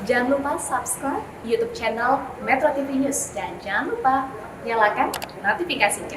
Jangan lupa subscribe YouTube channel Metro TV News dan jangan lupa nyalakan notifikasinya.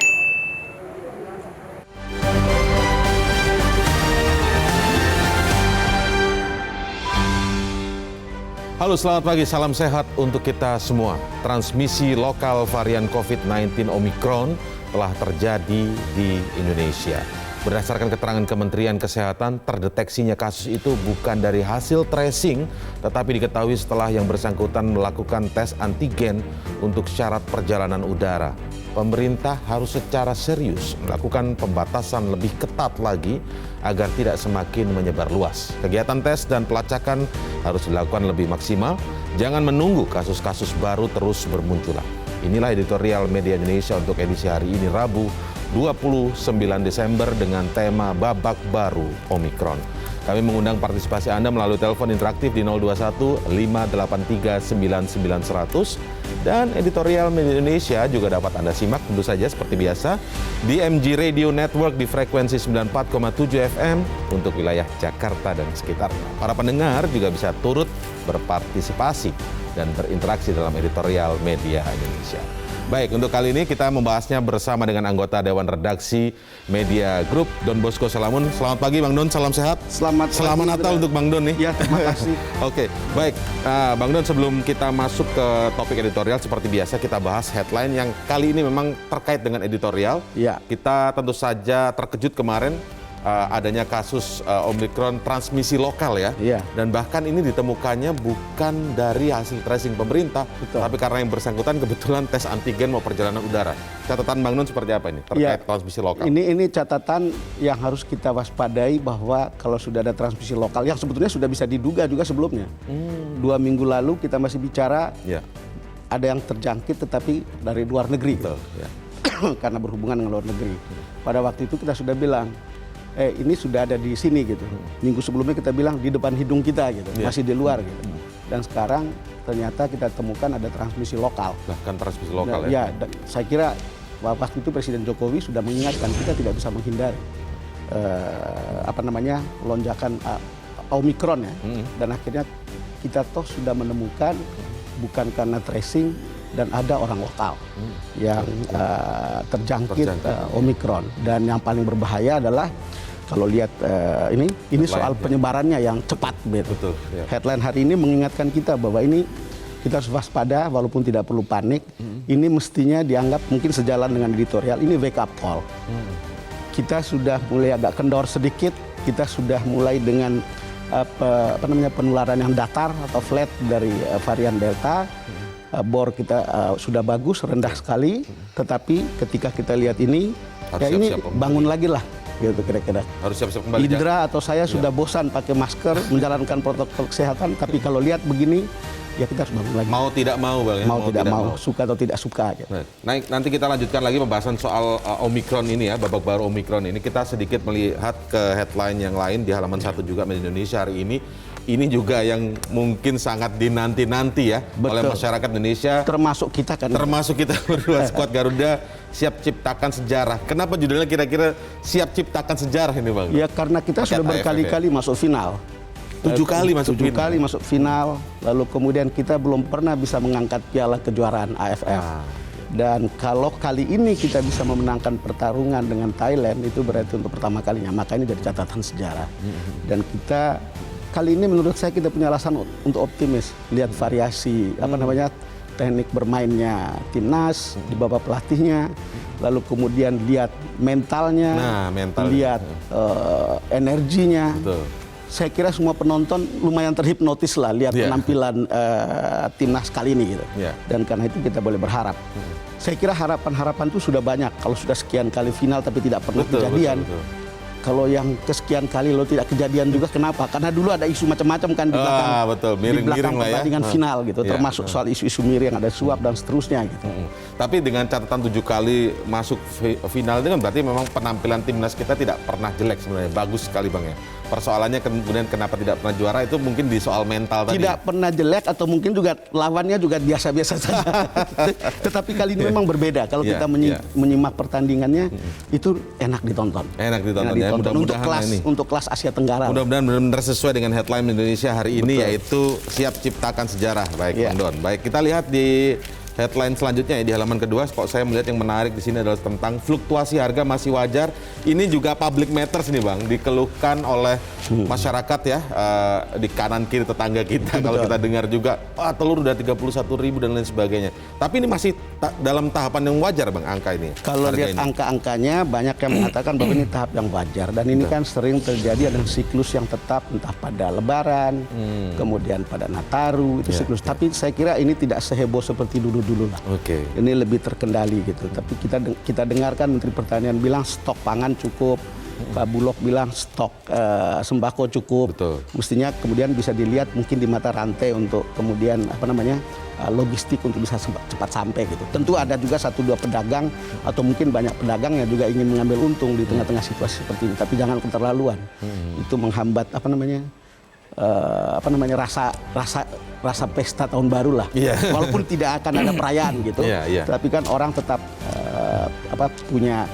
Halo, selamat pagi, salam sehat untuk kita semua. Transmisi lokal varian COVID-19 Omicron telah terjadi di Indonesia. Berdasarkan keterangan Kementerian Kesehatan, terdeteksinya kasus itu bukan dari hasil tracing, tetapi diketahui setelah yang bersangkutan melakukan tes antigen untuk syarat perjalanan udara. Pemerintah harus secara serius melakukan pembatasan lebih ketat lagi agar tidak semakin menyebar luas. Kegiatan tes dan pelacakan harus dilakukan lebih maksimal. Jangan menunggu kasus-kasus baru terus bermunculan. Inilah editorial Media Indonesia untuk edisi hari ini, Rabu 29 Desember dengan tema Babak Baru Omicron. Kami mengundang partisipasi Anda melalui telepon interaktif di 021 583 99 100 dan editorial Media Indonesia juga dapat Anda simak tentu saja seperti biasa di MG Radio Network di frekuensi 94,7 FM untuk wilayah Jakarta dan sekitarnya. Para pendengar juga bisa turut berpartisipasi dan berinteraksi dalam editorial Media Indonesia. Baik, untuk kali ini kita membahasnya bersama dengan anggota Dewan Redaksi Media Group, Don Bosco Salamun. Selamat pagi Bang Don, salam sehat. Selamat Natal untuk Bang Don nih. Ya, terima kasih. Oke, baik. Bang Don, sebelum kita masuk ke topik editorial, seperti biasa kita bahas headline yang kali ini memang terkait dengan editorial. Ya. Kita tentu saja terkejut kemarin adanya kasus Omicron transmisi lokal ya. Iya. Dan bahkan ini ditemukannya bukan dari hasil tracing pemerintah, Betul. tapi karena yang bersangkutan kebetulan tes antigen mau perjalanan udara. Catatan Bang Nun seperti apa ini terkait transmisi lokal? Ini catatan yang harus kita waspadai bahwa kalau sudah ada transmisi lokal yang sebetulnya sudah bisa diduga juga sebelumnya. 2 minggu lalu kita masih bicara ada yang terjangkit tetapi dari luar negeri. Betul, ya. Karena berhubungan dengan luar negeri. Pada waktu itu kita sudah bilang ini sudah ada di sini gitu. Minggu sebelumnya kita bilang di depan hidung kita gitu, masih di luar gitu. Dan sekarang ternyata kita temukan ada transmisi lokal. Bahkan transmisi lokal Ya, dan saya kira waktu itu Presiden Jokowi sudah mengingatkan kita tidak bisa menghindari lonjakan Omicron ya. Dan akhirnya kita toh sudah menemukan bukan karena tracing dan ada orang lokal yang terjangkit Omicron. Dan yang paling berbahaya adalah kalau lihat ini soal penyebarannya yang cepat. Betul, ya. Headline hari ini mengingatkan kita bahwa ini kita harus waspada walaupun tidak perlu panik. Ini mestinya dianggap mungkin sejalan dengan editorial. Ini wake up call. Kita sudah mulai agak kendor sedikit. Kita sudah mulai dengan penularan yang datar atau flat dari varian Delta. Bor kita sudah bagus, rendah sekali. Tetapi ketika kita lihat ini, harus ini siap-siap bangun lagi lah. Gitu kira-kira. Harus siap-siap kembali. Indra atau saya sudah bosan pakai masker, menjalankan protokol kesehatan. Tapi kalau lihat begini, ya kita harus bangun lagi. Mau tidak mau Bang ya? Mau tidak mau, suka atau tidak suka. Gitu. Nah, nanti kita lanjutkan lagi pembahasan soal Omicron ini ya, babak baru Omicron ini. Kita sedikit melihat ke headline yang lain di halaman 1 juga Media Indonesia hari ini. Ini juga yang mungkin sangat dinanti-nanti ya. Betul. Oleh masyarakat Indonesia. Termasuk kita kan. Termasuk kita berdua, skuad Garuda siap ciptakan sejarah. Kenapa judulnya kira-kira siap ciptakan sejarah ini Bang? Ya karena kita sudah berkali-kali masuk final. 7 kali masuk 7 kali masuk final. Lalu kemudian kita belum pernah bisa mengangkat piala kejuaraan AFF. Dan kalau kali ini kita bisa memenangkan pertarungan dengan Thailand, itu berarti untuk pertama kalinya. Makanya jadi catatan sejarah. Dan kita kali ini menurut saya kita punya alasan untuk optimis. Lihat variasi teknik bermainnya timnas di bawah pelatihnya, lalu kemudian lihat mentalnya, lihat energinya. Betul. Saya kira semua penonton lumayan terhipnotis lah lihat penampilan timnas kali ini gitu. Dan karena itu kita boleh berharap. Saya kira harapan-harapan itu sudah banyak. Kalau sudah sekian kali final tapi tidak pernah kejadian. Kalau yang kesekian kali lo tidak kejadian juga, kenapa? Karena dulu ada isu macam-macam kan di belakang, miring-miring di belakang lah ya. pertandingan final gitu, termasuk soal isu-isu miring, ada suap dan seterusnya gitu. Tapi dengan catatan 7 kali masuk final itu kan berarti memang penampilan timnas kita tidak pernah jelek sebenarnya, bagus sekali Bang ya. persoalannya kemudian kenapa tidak pernah juara itu mungkin di soal mental tadi. Tidak pernah jelek atau mungkin juga lawannya juga biasa-biasa saja. Tetapi kali ini memang berbeda. Kalau kita menyimak pertandingannya itu enak ditonton. Enak ditonton ya. Untuk kelas Asia Tenggara. Mudah-mudahan benar-benar sesuai dengan headline Indonesia hari ini, yaitu siap ciptakan sejarah. Baik, Bang Don. Baik, kita lihat di headline selanjutnya ya, di halaman kedua. Kok saya melihat yang menarik di sini adalah tentang fluktuasi harga masih wajar. Ini juga public matters nih Bang, dikeluhkan oleh masyarakat ya, di kanan kiri tetangga kita. Kalau kita dengar juga, telur udah 31.000 dan lain sebagainya. Tapi ini masih dalam tahapan yang wajar Bang, angka ini. Kalau lihat angka-angkanya banyak yang mengatakan bahwa ini tahap yang wajar, dan ini kan sering terjadi ada siklus yang tetap, entah pada Lebaran, kemudian pada Nataru, itu siklus. Tapi saya kira ini tidak seheboh seperti dulu lah. Ini lebih terkendali gitu. Tapi kita dengarkan Menteri Pertanian bilang stok pangan cukup, Pak Bulog bilang stok sembako cukup. Betul. Mestinya kemudian bisa dilihat mungkin di mata rantai untuk kemudian logistik untuk bisa cepat sampai gitu. Tentu ada juga 1-2 pedagang atau mungkin banyak pedagang yang juga ingin mengambil untung di tengah-tengah situasi seperti ini. Tapi jangan keterlaluan. Itu menghambat rasa pesta tahun baru lah. Walaupun tidak akan ada perayaan gitu. Tapi kan orang tetap punya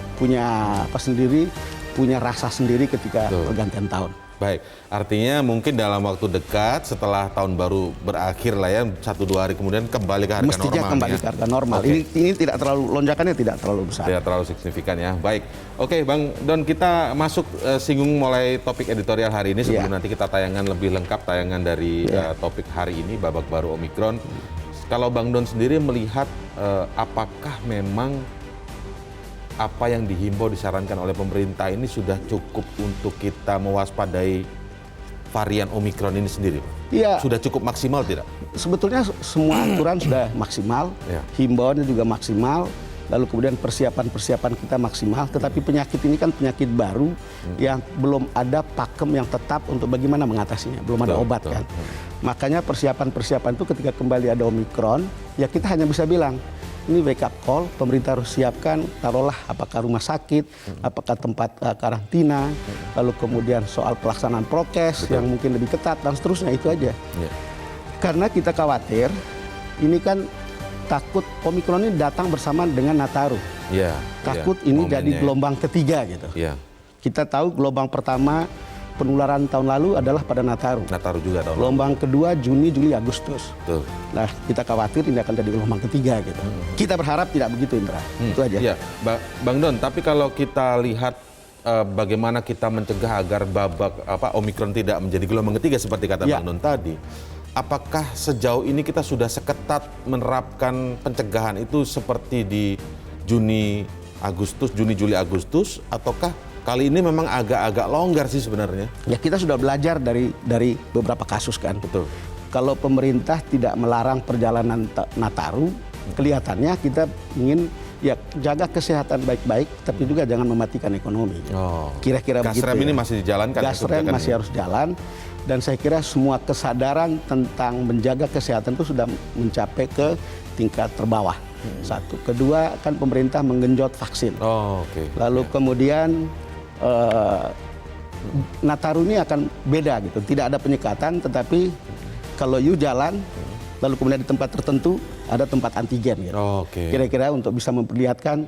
rasa sendiri ketika pergantian tahun. Baik, artinya mungkin dalam waktu dekat setelah tahun baru berakhir lah ya, 1-2 hari kemudian kembali ke harga normal. Mestinya kembali ke harga normal. Ini tidak terlalu, lonjakannya tidak terlalu besar. Tidak terlalu signifikan ya. Baik, oke Bang Don, kita masuk singgung mulai topik editorial hari ini sebelum nanti kita tayangan lebih lengkap tayangan dari topik hari ini, babak baru Omikron. Kalau Bang Don sendiri melihat apakah memang apa yang dihimbau disarankan oleh pemerintah ini sudah cukup untuk kita mewaspadai varian Omikron ini sendiri? Iya. Sudah cukup maksimal tidak? Sebetulnya semua aturan sudah maksimal, himbauannya juga maksimal, lalu kemudian persiapan kita maksimal, tetapi penyakit ini kan penyakit baru yang belum ada pakem yang tetap untuk bagaimana mengatasinya, belum ada obat kan. Makanya persiapan itu ketika kembali ada Omikron, ya kita hanya bisa bilang, ini wake up call, pemerintah harus siapkan, taruhlah apakah rumah sakit, apakah tempat karantina, lalu kemudian soal pelaksanaan prokes yang mungkin lebih ketat, dan seterusnya, itu aja. Karena kita khawatir, ini kan takut Omikron ini datang bersamaan dengan Nataru. Takut ini jadi gelombang ketiga gitu. Kita tahu gelombang pertama penularan tahun lalu adalah pada Nataru. Nataru juga tahun lalu. Gelombang kedua Juni, Juli, Agustus. Nah, kita khawatir ini akan jadi gelombang ketiga gitu. Kita berharap tidak begitu, Indra. Itu aja. Ya, Bang Don, tapi kalau kita lihat bagaimana kita mencegah agar babak Omikron tidak menjadi gelombang ketiga seperti kata Bang Don tadi, apakah sejauh ini kita sudah seketat menerapkan pencegahan itu seperti di Juni, Juli, Agustus, ataukah kali ini memang agak-agak longgar sih sebenarnya? Ya, kita sudah belajar dari beberapa kasus kan. Betul. Kalau pemerintah tidak melarang perjalanan Nataru, kelihatannya kita ingin jaga kesehatan baik-baik, tapi juga jangan mematikan ekonomi. Kira-kira begitu. Gas rem ini masih dijalankan. Gas rem masih harus jalan, dan saya kira semua kesadaran tentang menjaga kesehatan itu sudah mencapai ke tingkat terbawah. Satu, kedua kan pemerintah menggenjot vaksin. Lalu kemudian Nataru ini akan beda gitu, tidak ada penyekatan, tetapi kalau jalan, lalu kemudian di tempat tertentu ada tempat antigen gitu. Kira-kira untuk bisa memperlihatkan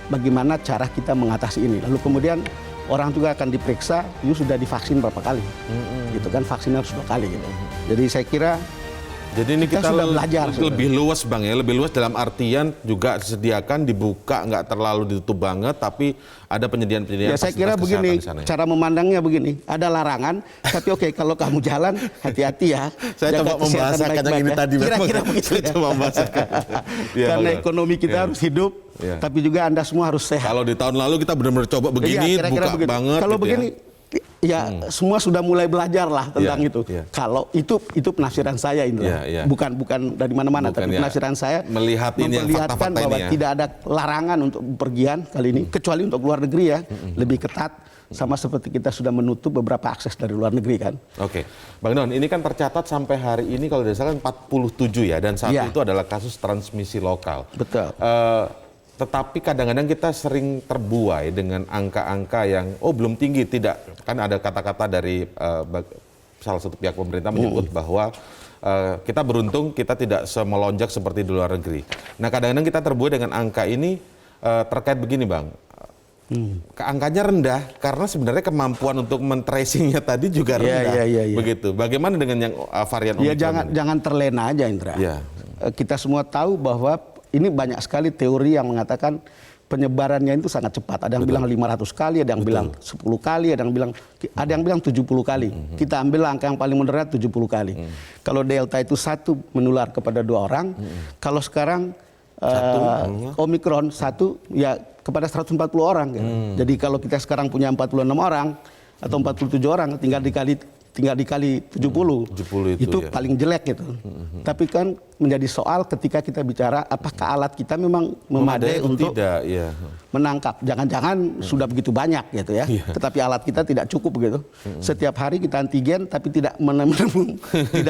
bagaimana cara kita mengatasi ini. Lalu kemudian orang juga akan diperiksa, sudah divaksin berapa kali, gitu kan, vaksinnya harus 2 kali gitu. Jadi saya kira jadi ini kita sudah belajar lebih luas Bang ya, lebih luas dalam artian juga disediakan, dibuka, nggak terlalu ditutup banget, tapi ada penyediaan-penyediaan. Ya saya kira begini, cara memandangnya begini, ada larangan, tapi kalau kamu jalan hati-hati ya. Saya coba membahasakan yang ini tadi. Kira-kira begitu. Saya coba membahasakan. Karena ekonomi kita harus hidup, tapi juga Anda semua harus sehat. Kalau di tahun lalu kita benar-benar coba begini, buka banget. Kalau begini. Semua sudah mulai belajar lah tentang itu. Kalau itu penafsiran saya, Indra. Bukan dari mana-mana, tapi penafsiran saya melihat ini memperlihatkan bahwa tidak ada larangan untuk bepergian kali ini, kecuali untuk luar negeri ya, lebih ketat. Sama seperti kita sudah menutup beberapa akses dari luar negeri kan. Bang Don, ini kan tercatat sampai hari ini kalau tidak salah 47 ya, dan satu itu adalah kasus transmisi lokal. Betul. Tetapi kadang-kadang kita sering terbuai dengan angka-angka yang belum tinggi, tidak. Kan ada kata-kata dari salah satu pihak pemerintah menyebut bahwa kita beruntung kita tidak melonjak seperti di luar negeri. Nah kadang-kadang kita terbuai dengan angka ini terkait begini Bang. Angkanya rendah karena sebenarnya kemampuan untuk men-tracingnya tadi juga rendah. Begitu. Bagaimana dengan yang varian Omicron? Ya jangan terlena aja Indra. Ya. Kita semua tahu bahwa ini banyak sekali teori yang mengatakan penyebarannya itu sangat cepat. Ada yang bilang 500 kali, ada yang bilang 10 kali, ada yang bilang 70 kali. Kita ambil angka yang paling moderat 70 kali. Kalau Delta itu 1 menular kepada 2 orang, kalau sekarang Omicron 1 ya kepada 140 orang. Gitu. Jadi kalau kita sekarang punya 46 orang atau 47 orang, tinggal dikali 70 itu ya. Paling jelek gitu. Tapi kan menjadi soal ketika kita bicara apakah alat kita memang memadai untuk menangkap. Jangan-jangan sudah begitu banyak gitu ya. Tetapi alat kita tidak cukup gitu. Setiap hari kita antigen tapi tidak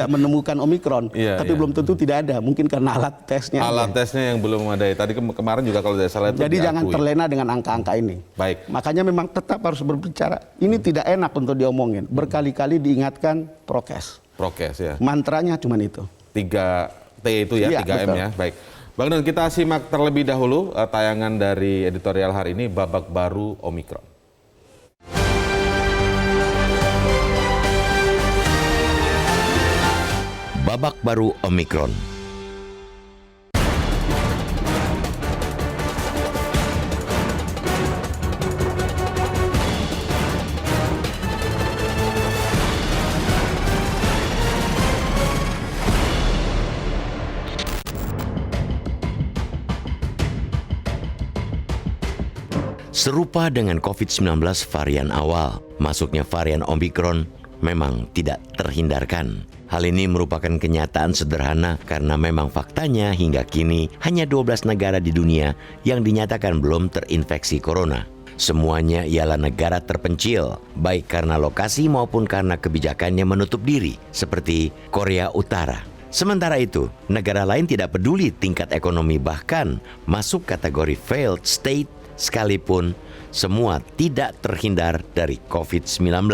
menemukan Omicron. Tapi belum tentu tidak ada. Mungkin karena alat tesnya. Tesnya yang belum memadai. Tadi kemarin juga kalau tidak salah itu jadi diakui. Jangan terlena dengan angka-angka ini. Baik. Makanya memang tetap harus berbicara. Ini tidak enak untuk diomongin. Berkali-kali diingatkan prokes. Prokes ya. Mantranya cuma itu. 3T itu ya, 3M ya. Baik. Bang Don, kita simak terlebih dahulu tayangan dari editorial hari ini, babak baru Omicron. Babak baru Omicron. Serupa dengan COVID-19 varian awal, masuknya varian Omicron memang tidak terhindarkan. Hal ini merupakan kenyataan sederhana karena memang faktanya hingga kini hanya 12 negara di dunia yang dinyatakan belum terinfeksi corona. Semuanya ialah negara terpencil, baik karena lokasi maupun karena kebijakannya menutup diri, seperti Korea Utara. Sementara itu, negara lain tidak peduli tingkat ekonomi bahkan masuk kategori failed state sekalipun semua tidak terhindar dari COVID-19.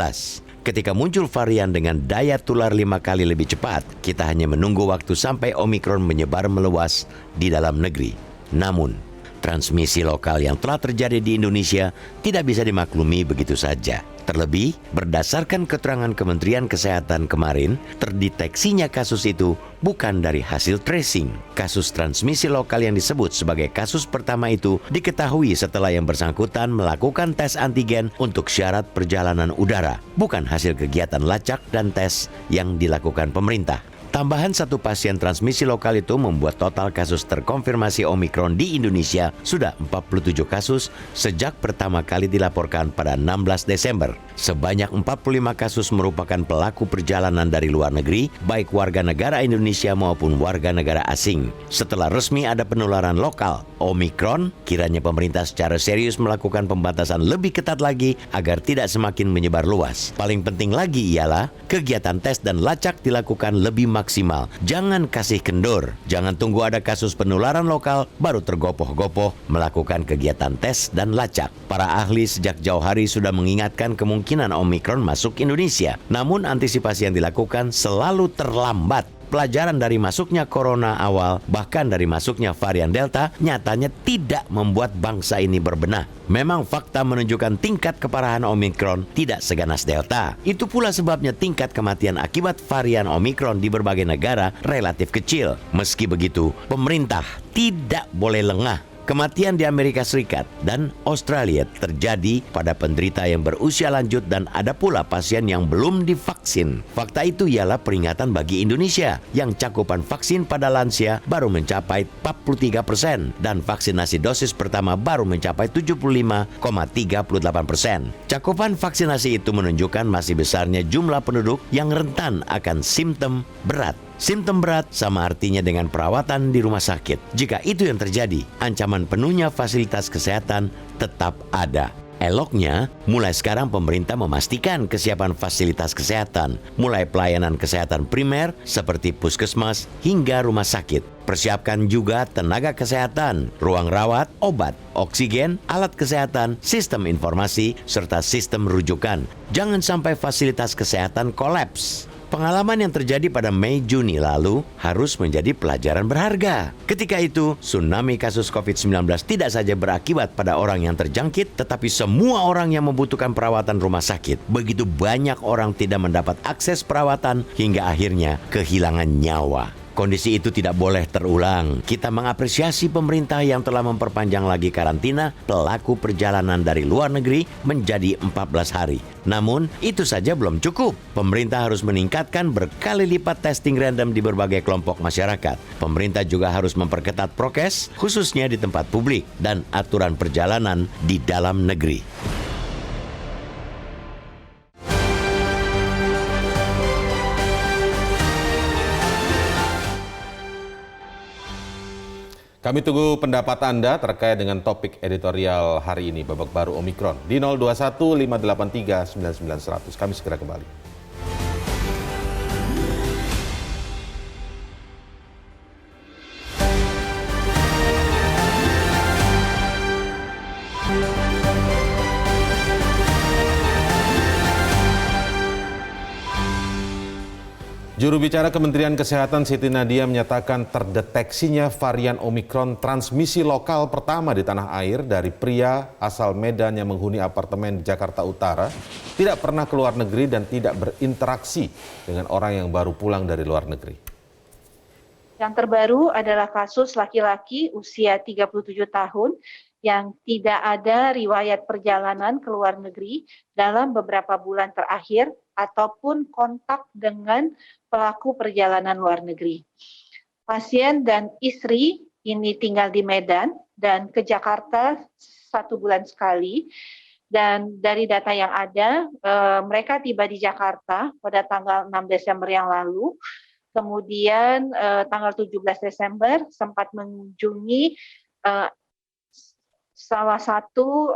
Ketika muncul varian dengan daya tular 5 kali lebih cepat, kita hanya menunggu waktu sampai Omicron menyebar meluas di dalam negeri. Namun, transmisi lokal yang telah terjadi di Indonesia tidak bisa dimaklumi begitu saja. Terlebih, berdasarkan keterangan Kementerian Kesehatan kemarin, terdeteksinya kasus itu bukan dari hasil tracing. Kasus transmisi lokal yang disebut sebagai kasus pertama itu diketahui setelah yang bersangkutan melakukan tes antigen untuk syarat perjalanan udara, bukan hasil kegiatan lacak dan tes yang dilakukan pemerintah. Tambahan 1 pasien transmisi lokal itu membuat total kasus terkonfirmasi Omicron di Indonesia sudah 47 kasus sejak pertama kali dilaporkan pada 16 Desember. Sebanyak 45 kasus merupakan pelaku perjalanan dari luar negeri, baik warga negara Indonesia maupun warga negara asing. Setelah resmi ada penularan lokal Omicron, kiranya pemerintah secara serius melakukan pembatasan lebih ketat lagi agar tidak semakin menyebar luas. Paling penting lagi ialah kegiatan tes dan lacak dilakukan lebih maksimal. Jangan kasih kendor. Jangan tunggu ada kasus penularan lokal baru tergopoh-gopoh melakukan kegiatan tes dan lacak. Para ahli sejak jauh hari sudah mengingatkan kemungkinan Omicron masuk Indonesia. Namun antisipasi yang dilakukan selalu terlambat. Pelajaran dari masuknya corona awal, bahkan dari masuknya varian Delta, nyatanya tidak membuat bangsa ini berbenah. Memang fakta menunjukkan tingkat keparahan Omicron tidak seganas Delta. Itu pula sebabnya tingkat kematian akibat varian Omicron di berbagai negara relatif kecil. Meski begitu, pemerintah tidak boleh lengah. Kematian di Amerika Serikat dan Australia terjadi pada penderita yang berusia lanjut dan ada pula pasien yang belum divaksin. Fakta itu ialah peringatan bagi Indonesia yang cakupan vaksin pada lansia baru mencapai 43% dan vaksinasi dosis pertama baru mencapai 75,38%. Cakupan vaksinasi itu menunjukkan masih besarnya jumlah penduduk yang rentan akan simptom berat. Simptom berat sama artinya dengan perawatan di rumah sakit. Jika itu yang terjadi, ancaman penuhnya fasilitas kesehatan tetap ada. Eloknya, mulai sekarang pemerintah memastikan kesiapan fasilitas kesehatan, mulai pelayanan kesehatan primer seperti puskesmas hingga rumah sakit. Persiapkan juga tenaga kesehatan, ruang rawat, obat, oksigen, alat kesehatan, sistem informasi, serta sistem rujukan. Jangan sampai fasilitas kesehatan kolaps. Pengalaman yang terjadi pada Mei-Juni lalu harus menjadi pelajaran berharga. Ketika itu, tsunami kasus COVID-19 tidak saja berakibat pada orang yang terjangkit, tetapi semua orang yang membutuhkan perawatan rumah sakit. Begitu banyak orang tidak mendapat akses perawatan hingga akhirnya kehilangan nyawa. Kondisi itu tidak boleh terulang. Kita mengapresiasi pemerintah yang telah memperpanjang lagi karantina pelaku perjalanan dari luar negeri menjadi 14 hari. Namun, itu saja belum cukup. Pemerintah harus meningkatkan berkali lipat testing random di berbagai kelompok masyarakat. Pemerintah juga harus memperketat prokes, khususnya di tempat publik, dan aturan perjalanan di dalam negeri. Kami tunggu pendapat Anda terkait dengan topik editorial hari ini, babak baru Omikron. Di 021 583 99 100. Kami segera kembali. Juru bicara Kementerian Kesehatan Siti Nadia menyatakan terdeteksinya varian Omikron transmisi lokal pertama di tanah air dari pria asal Medan yang menghuni apartemen di Jakarta Utara, tidak pernah keluar negeri dan tidak berinteraksi dengan orang yang baru pulang dari luar negeri. Yang terbaru adalah kasus laki-laki usia 37 tahun yang tidak ada riwayat perjalanan ke luar negeri dalam beberapa bulan terakhir ataupun kontak dengan pelaku perjalanan luar negeri. Pasien dan istri ini tinggal di Medan dan ke Jakarta 1 bulan sekali. Dan dari data yang ada, mereka tiba di Jakarta pada tanggal 6 Desember yang lalu. Kemudian tanggal 17 Desember sempat mengunjungi salah satu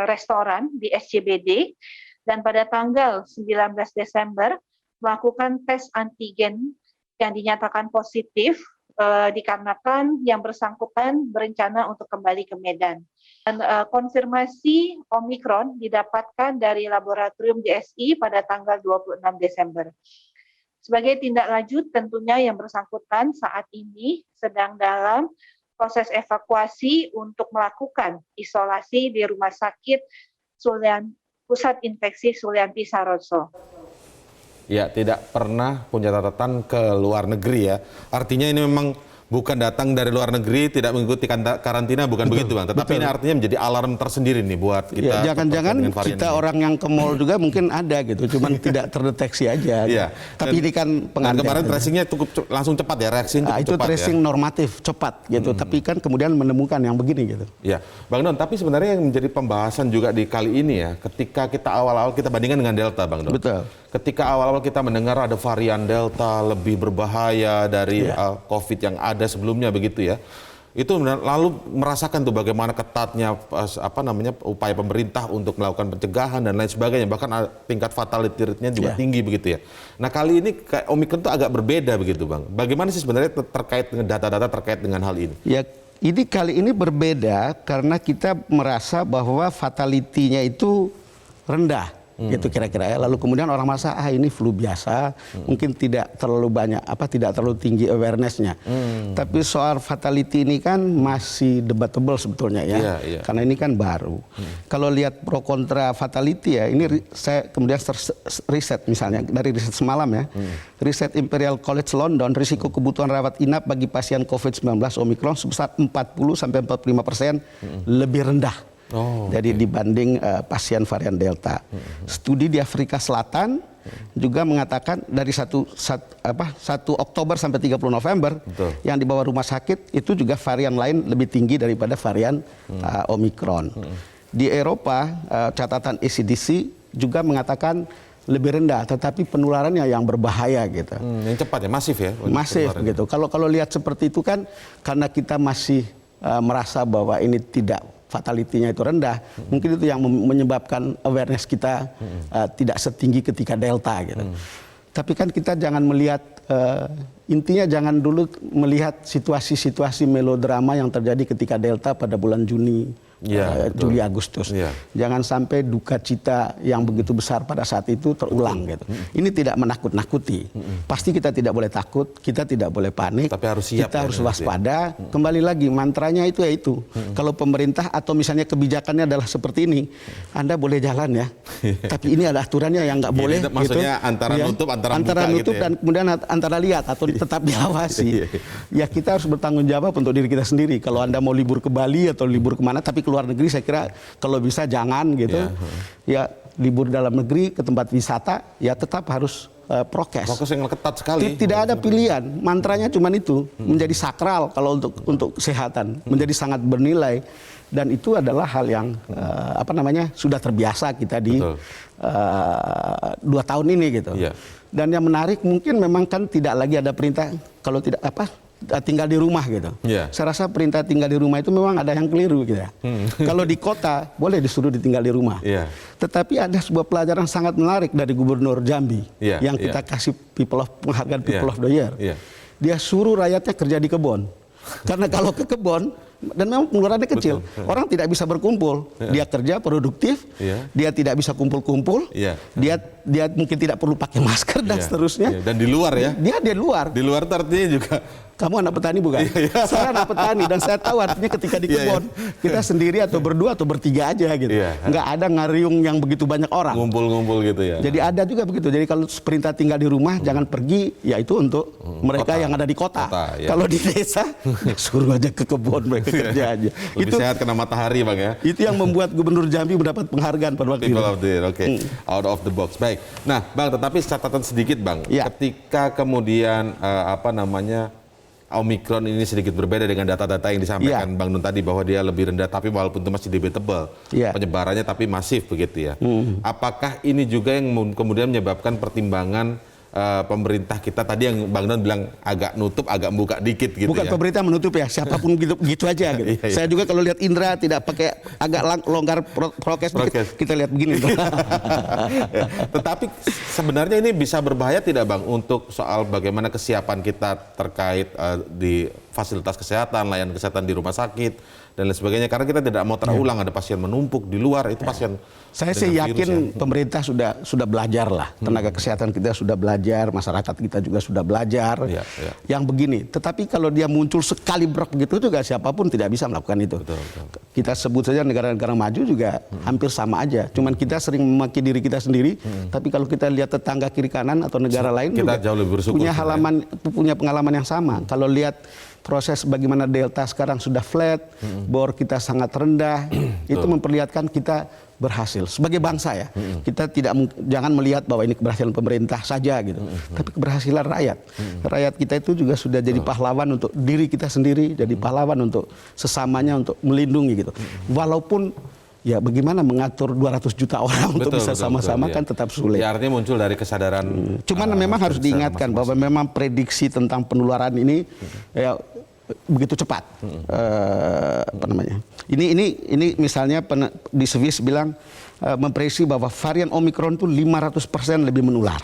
restoran di SCBD. Dan pada tanggal 19 Desember melakukan tes antigen yang dinyatakan positif dikarenakan yang bersangkutan berencana untuk kembali ke Medan. Dan konfirmasi Omikron didapatkan dari laboratorium DSI pada tanggal 26 Desember. Sebagai tindak lanjut tentunya yang bersangkutan saat ini sedang dalam proses evakuasi untuk melakukan isolasi di Rumah Sakit Pusat Infeksi Sulianti Saroso. Ya, tidak pernah punya catatan ke luar negeri ya. Artinya ini memang bukan datang dari luar negeri, tidak mengikuti karantina, bukan begitu Bang. Tetapi ini artinya menjadi alarm tersendiri nih buat kita. Ya, jangan-jangan kita ini. Orang yang ke mall juga mungkin ada gitu, cuman tidak terdeteksi aja. Ya. Tapi ini kan pengantin. Kemarin tracingnya cukup langsung cepat ya, reaksinya cukup itu cepat tracing ya. Normatif, cepat gitu. Tapi kan kemudian menemukan yang begini gitu. Ya, Bang Don, tapi sebenarnya yang menjadi pembahasan juga di kali ini ya, ketika kita awal-awal kita bandingkan dengan Delta, Bang Don. Betul. Ketika awal-awal kita mendengar ada varian Delta lebih berbahaya dari COVID yang ada sebelumnya begitu ya, itu lalu merasakan tuh bagaimana ketatnya upaya pemerintah untuk melakukan pencegahan dan lain sebagainya, bahkan tingkat fatality rate-nya juga tinggi begitu ya. Nah kali ini Omikron itu agak berbeda begitu Bang. Bagaimana sih sebenarnya terkait dengan data-data terkait dengan hal ini? Ya, ini kali ini berbeda karena kita merasa bahwa fatality-nya itu rendah. Gitu kira-kira ya. Lalu kemudian orang merasa ini flu biasa, mungkin tidak terlalu banyak tidak terlalu tinggi awareness-nya. Tapi soal fatality ini kan masih debatable sebetulnya ya. Karena ini kan baru. Kalau lihat pro kontra fatality ya, ini saya kemudian riset misalnya dari riset semalam ya. Riset Imperial College London, risiko kebutuhan rawat inap bagi pasien COVID-19 Omikron sebesar 40-45% lebih rendah. Jadi dibanding pasien varian Delta. Studi di Afrika Selatan juga mengatakan dari 1 Oktober sampai 30 November yang dibawa rumah sakit itu juga varian lain lebih tinggi daripada varian Omikron. Di Eropa catatan ECDC juga mengatakan lebih rendah, tetapi penularannya yang berbahaya gitu. Yang cepat ya, masif ya? Masif gitu. Kalau lihat seperti itu kan karena kita masih merasa bahwa ini tidak fatality-nya itu rendah. Mungkin itu yang menyebabkan awareness kita tidak setinggi ketika Delta gitu. Tapi kan kita jangan melihat, intinya jangan dulu melihat situasi-situasi melodrama yang terjadi ketika Delta pada bulan Juni, Juli, Agustus. Jangan sampai duka cita yang begitu besar pada saat itu terulang gitu. Ini tidak menakut-nakuti. Pasti kita tidak boleh takut, kita tidak boleh panik. Tapi harus siap, kita harus waspada. Kembali lagi mantranya itu yaitu kalau pemerintah atau misalnya kebijakannya adalah seperti ini, Anda boleh jalan ya. Tapi ini ada aturannya yang nggak boleh. Maksudnya gitu. antara nutup, antara buka nutup gitu ya? dan kemudian antara lihat atau tetap diawasi. Ya kita harus bertanggung jawab untuk diri kita sendiri. Kalau Anda mau libur ke Bali atau libur kemana, tapi luar negeri saya kira kalau bisa jangan gitu. Ya libur dalam negeri ke tempat wisata ya tetap harus prokes. Prokes yang ketat sekali. Tidak ada pilihan. Mantranya cuma itu. Menjadi sakral kalau untuk kesehatan, menjadi sangat bernilai. Dan itu adalah hal yang sudah terbiasa kita di 2 tahun ini gitu. Dan yang menarik mungkin memang kan tidak lagi ada perintah kalau tidak tinggal di rumah gitu. Saya rasa perintah tinggal di rumah itu memang ada yang keliru gitu ya. Kalau di kota boleh disuruh ditinggal di rumah. Tetapi ada sebuah pelajaran sangat menarik dari Gubernur Jambi yang kita kasih penghargaan People of the Year. Dia suruh rakyatnya kerja di kebun. Karena kalau ke kebun dan memang pengeluarannya kecil, orang tidak bisa berkumpul. Dia kerja produktif, dia tidak bisa kumpul-kumpul, dia mungkin tidak perlu pakai masker dan seterusnya. Dan di luar ya? Dia di luar. Di luar artinya juga. Kamu anak petani bukan? Saya anak petani dan saya tahu artinya ketika di kebun kita sendiri atau berdua atau bertiga aja gitu. Nggak ada ngariung yang begitu banyak orang. Ngumpul-ngumpul gitu ya. Jadi ada juga begitu. Jadi kalau perintah tinggal di rumah jangan pergi, ya itu untuk mereka yang ada di kota. Kalau di desa suruh aja ke kebun mereka kerja aja. Lebih sehat kena matahari Bang ya. Itu yang membuat Gubernur Jambi mendapat penghargaan pada waktu itu. People of the Year, oke. Out of the box. Baik. Nah, Bang, tetapi catatan sedikit Bang. Ketika kemudian Omikron ini sedikit berbeda dengan data-data yang disampaikan Bang Nun tadi bahwa dia lebih rendah tapi walaupun itu masih debatable penyebarannya tapi masif begitu ya. Apakah ini juga yang kemudian menyebabkan pertimbangan pemerintah kita tadi yang Bang Nun bilang agak nutup, agak buka dikit gitu. Bukan pemerintah menutup ya, siapapun gitu aja gitu. Saya juga kalau lihat Indra tidak pakai agak longgar prokes. Kita lihat begini. Tetapi sebenarnya ini bisa berbahaya tidak Bang untuk soal bagaimana kesiapan kita terkait di fasilitas kesehatan, layanan kesehatan di rumah sakit dan lain sebagainya, karena kita tidak mau terulang ada pasien menumpuk di luar, itu pasien. Saya sih yakin pemerintah sudah belajar lah, tenaga kesehatan kita sudah belajar, masyarakat kita juga sudah belajar. Yang begini, tetapi kalau dia muncul sekali brok gitu juga siapapun tidak bisa melakukan itu. Kita sebut saja negara-negara maju juga hampir sama aja, cuman kita sering memaki diri kita sendiri, tapi kalau kita lihat tetangga kiri kanan atau negara lain kita juga jauh lebih bersyukur, punya pengalaman yang sama. Kalau lihat proses bagaimana Delta sekarang sudah flat, bor kita sangat rendah, itu memperlihatkan kita berhasil sebagai bangsa ya. Kita jangan melihat bahwa ini keberhasilan pemerintah saja gitu, tapi keberhasilan rakyat. Rakyat kita itu juga sudah jadi pahlawan untuk diri kita sendiri, jadi pahlawan untuk sesamanya, untuk melindungi gitu. Walaupun ya bagaimana mengatur 200 juta orang untuk bisa sama-sama kan tetap sulit. Ya, artinya muncul dari kesadaran. Cuman memang harus diingatkan bahwa memang prediksi tentang penularan ini ya begitu cepat. Ini misalnya di Swiss bilang memprediksi bahwa varian Omikron itu 500% lebih menular.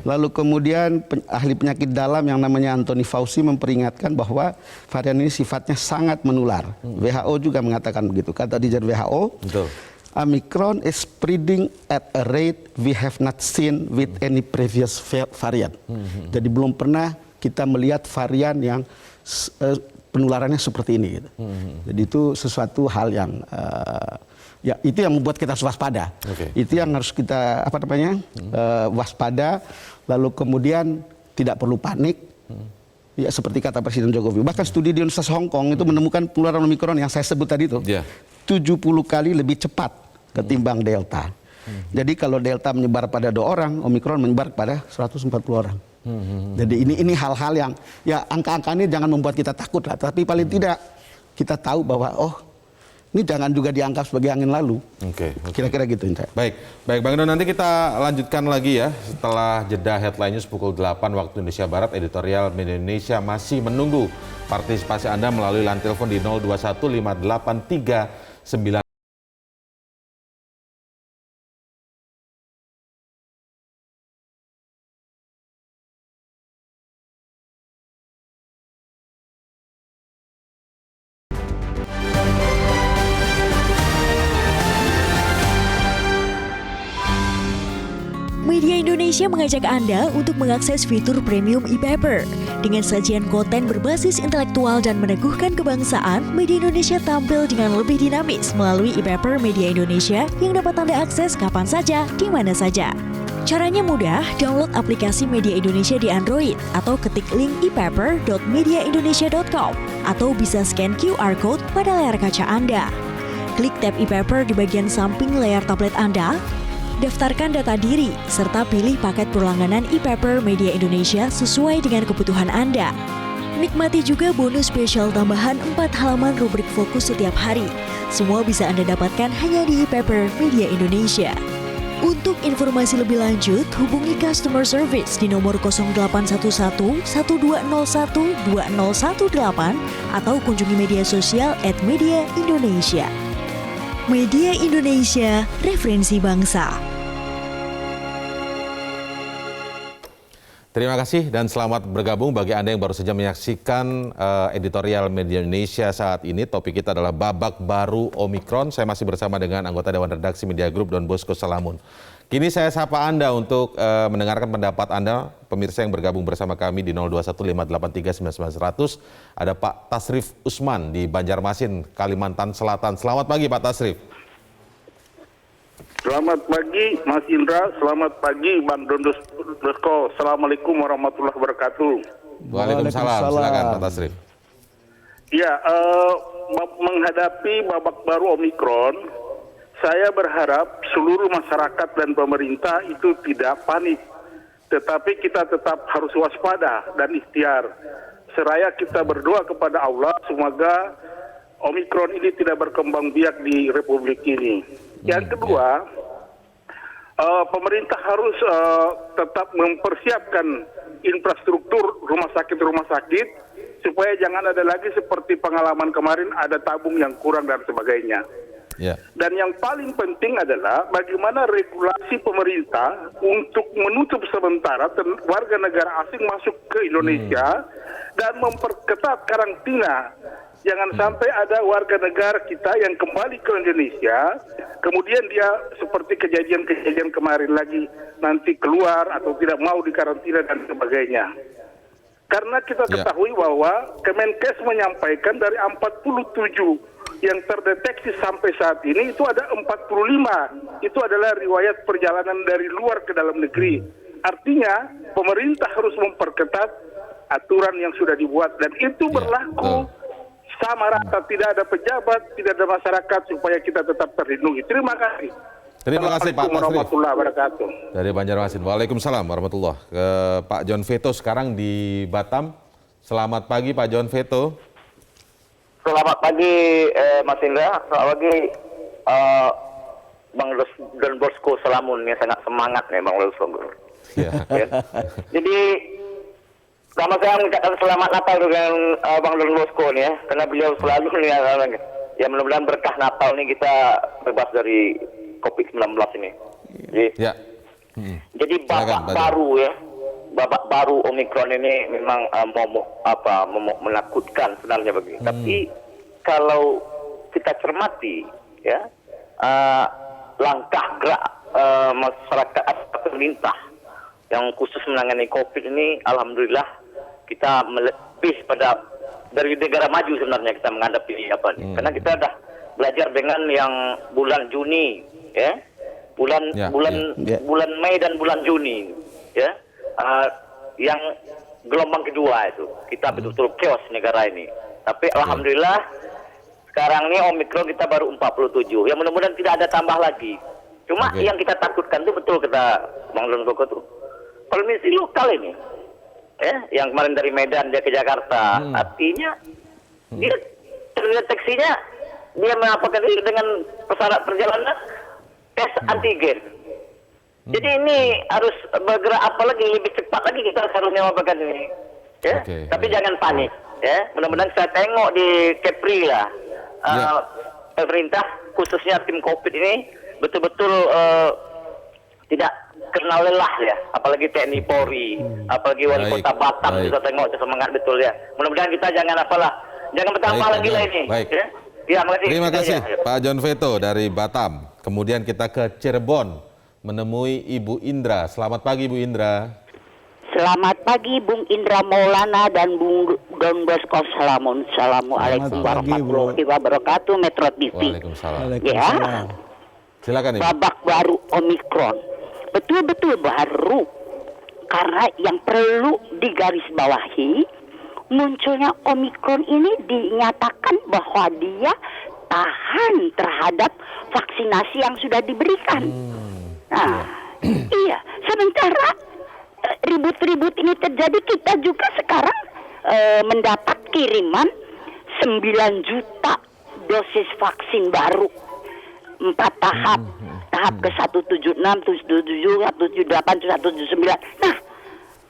Lalu kemudian ahli penyakit dalam yang namanya Anthony Fauci memperingatkan bahwa varian ini sifatnya sangat menular. WHO juga mengatakan begitu. Kata dirjen WHO, Omicron is spreading at a rate we have not seen with any previous variant. Jadi belum pernah kita melihat varian yang penularannya seperti ini gitu. Jadi itu sesuatu hal yang ya itu yang membuat kita waspada. Itu yang harus kita waspada, lalu kemudian tidak perlu panik. Ya seperti kata Presiden Jokowi. Bahkan studi di Universitas Hong Kong itu menemukan penularan Omikron yang saya sebut tadi itu 70 kali lebih cepat ketimbang Delta. Jadi kalau Delta menyebar pada 2 orang, Omikron menyebar pada 140 orang. Jadi ini hal-hal yang ya angka-angka ini jangan membuat kita takut lah, tapi paling tidak kita tahu bahwa ini jangan juga dianggap sebagai angin lalu. Kira-kira gitu. Baik Bang Don, nanti kita lanjutkan lagi ya setelah jeda headline news pukul 8 waktu Indonesia Barat. Editorial Media Indonesia masih menunggu partisipasi Anda melalui line telepon di 021 583 9. Media Indonesia mengajak Anda untuk mengakses fitur premium e-paper. Dengan sajian konten berbasis intelektual dan meneguhkan kebangsaan, Media Indonesia tampil dengan lebih dinamis melalui e-paper Media Indonesia yang dapat Anda akses kapan saja, di mana saja. Caranya mudah, download aplikasi Media Indonesia di Android atau ketik link e-paper.mediaindonesia.com atau bisa scan QR Code pada layar kaca Anda. Klik tab e-paper di bagian samping layar tablet Anda, daftarkan data diri, serta pilih paket berlangganan e-paper Media Indonesia sesuai dengan kebutuhan Anda. Nikmati juga bonus spesial tambahan 4 halaman rubrik fokus setiap hari. Semua bisa Anda dapatkan hanya di e-paper Media Indonesia. Untuk informasi lebih lanjut, hubungi customer service di nomor 0811 1201 2018 atau kunjungi media sosial @Media Indonesia. Media Indonesia, referensi bangsa. Terima kasih dan selamat bergabung bagi Anda yang baru saja menyaksikan editorial Media Indonesia saat ini. Topik kita adalah babak baru Omikron. Saya masih bersama dengan anggota Dewan Redaksi Media Group Don Bosco Salamun. Kini saya sapa Anda untuk mendengarkan pendapat Anda, pemirsa yang bergabung bersama kami di 0215839900. Ada Pak Tasrif Usman di Banjarmasin, Kalimantan Selatan. Selamat pagi Pak Tasrif. Selamat pagi Mas Indra, selamat pagi Bang Don Bosco. Assalamualaikum warahmatullahi wabarakatuh. Waalaikumsalam. Silakan Pak Tasrif. Ya, menghadapi babak baru Omikron, saya berharap seluruh masyarakat dan pemerintah itu tidak panik. Tetapi kita tetap harus waspada dan ikhtiar. Seraya kita berdoa kepada Allah, semoga Omikron ini tidak berkembang biak di Republik ini. Yang kedua, pemerintah harus tetap mempersiapkan infrastruktur rumah sakit supaya jangan ada lagi seperti pengalaman kemarin ada tabung yang kurang dan sebagainya. Yeah. Dan yang paling penting adalah bagaimana regulasi pemerintah untuk menutup sementara warga negara asing masuk ke Indonesia dan memperketat karantina. Jangan sampai ada warga negara kita yang kembali ke Indonesia, kemudian dia seperti kejadian-kejadian kemarin lagi nanti keluar atau tidak mau dikarantina dan sebagainya. Karena kita ketahui bahwa Kemenkes menyampaikan dari 47 yang terdeteksi sampai saat ini itu ada 45. Itu adalah riwayat perjalanan dari luar ke dalam negeri. Artinya pemerintah harus memperketat aturan yang sudah dibuat dan itu berlaku sama rata, tidak ada pejabat, tidak ada masyarakat supaya kita tetap terlindungi. Terima kasih. Terima kasih Pak Tasrif. Warahmatullahi wabarakatuh. Dari Banjarmasin. Waalaikumsalam warahmatullahi. Ke Pak John Veto sekarang di Batam. Selamat pagi Pak John Veto. Selamat pagi Mas Indra. Selamat pagi Bang Don Bosco Salamun yang sangat semangat nih Bang Bosco. Ya. Jadi pertama saya mengucapkan selamat Natal dengan Bang Don Bosco nih ya, karena beliau selalu nih ya mudah-mudahan berkah Natal nih kita bebas dari COVID-19 ini. Jadi babak baru Omikron ini memang menakutkan sebenarnya bagi. Tapi kalau kita cermati ya langkah gerak masyarakat atau pemerintah yang khusus menangani COVID ini, alhamdulillah kita lebih pada dari negara maju sebenarnya kita menghadapi apa nih. Karena kita sudah belajar dengan yang bulan Juni ya. Bulan Mei dan bulan Juni ya. Yang gelombang kedua itu kita betul-betul chaos negara ini. Tapi alhamdulillah sekarang ini Omikron kita baru 47. Yang mudah-mudahan tidak ada tambah lagi. Cuma yang kita takutkan itu betul kata Bang Don Bosco tuh. Permisi lokal ini, ya, yang kemarin dari Medan dia ke Jakarta, artinya dia terdeteksinya dia melaporkan diri dengan persyarat perjalanan tes antigen. Jadi ini harus bergerak apalagi lebih cepat lagi kita harusnya melaporkan ini, ya. Tapi jangan panik, ya. Mudah-mudahan saya tengok di Kepri lah, pemerintah khususnya tim COVID ini betul-betul tidak kenal lelah ya, apalagi TNI Polri, apalagi wali kota Batam juga tengok semangat betul ya. Mudah-mudahan kita jangan bertambah lagi lah ini. Baik. Ya, makasih. Terima kasih Pak John Veto dari Batam. Kemudian kita ke Cirebon menemui Ibu Indra. Selamat pagi Ibu Indra. Selamat pagi Bung Indra Maulana dan Bung Don Bosco. Assalamualaikum warahmatullahi wabarakatuh. Metro TV. Waalaikumsalam. Ya. Silakan Ibu. Babak baru Omikron. Betul-betul baru. Karena yang perlu digarisbawahi, munculnya Omikron ini dinyatakan bahwa dia tahan terhadap vaksinasi yang sudah diberikan. Nah, iya. Sementara ribut-ribut ini terjadi, kita juga sekarang mendapat kiriman 9 juta dosis vaksin baru. 4 tahap. Tahap ke 176, 177, 178, 179. Nah,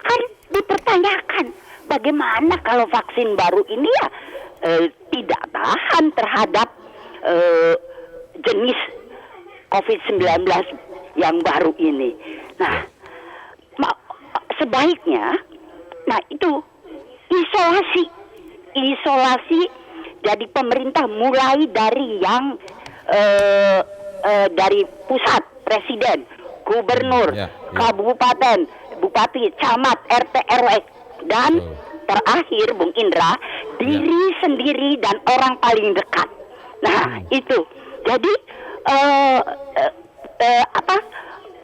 kan dipertanyakan bagaimana kalau vaksin baru ini ya tidak tahan terhadap jenis COVID-19 yang baru ini. Nah, sebaiknya, nah itu isolasi. Jadi pemerintah mulai dari yang dari pusat, presiden, gubernur, kabupaten, bupati, camat, RT, RW, dan terakhir Bung Indra, diri sendiri dan orang paling dekat. Nah itu, jadi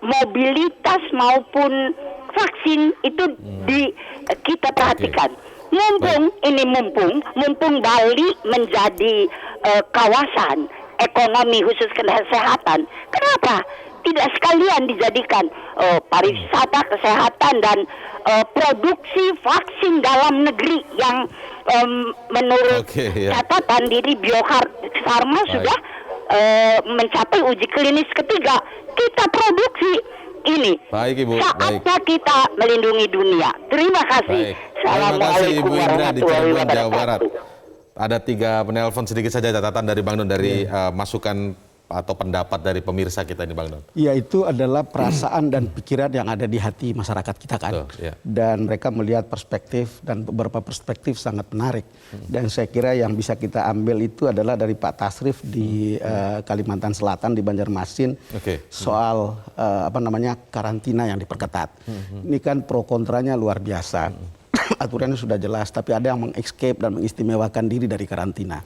mobilitas maupun vaksin itu kita perhatikan. Mumpung Bali menjadi kawasan ekonomi khusus kesehatan, kenapa tidak sekalian dijadikan pariwisata, kesehatan, dan produksi vaksin dalam negeri yang menurut catatan diri Bio Farma sudah mencapai uji klinis ketiga. Kita produksi ini. Baik Ibu. Saatnya kita melindungi dunia. Terima kasih. Assalamualaikum warahmatullahi wabarakatuh. Ada 3 penelpon, sedikit saja catatan dari Bang Don dari masukan atau pendapat dari pemirsa kita ini Bang Don. Ya, itu adalah perasaan dan pikiran yang ada di hati masyarakat kita kan. Dan mereka melihat perspektif dan beberapa perspektif sangat menarik. Dan saya kira yang bisa kita ambil itu adalah dari Pak Tasrif di Kalimantan Selatan, di Banjarmasin, soal karantina yang diperketat. Ini kan pro kontranya luar biasa. Aturannya sudah jelas, tapi ada yang mengescape dan mengistimewakan diri dari karantina.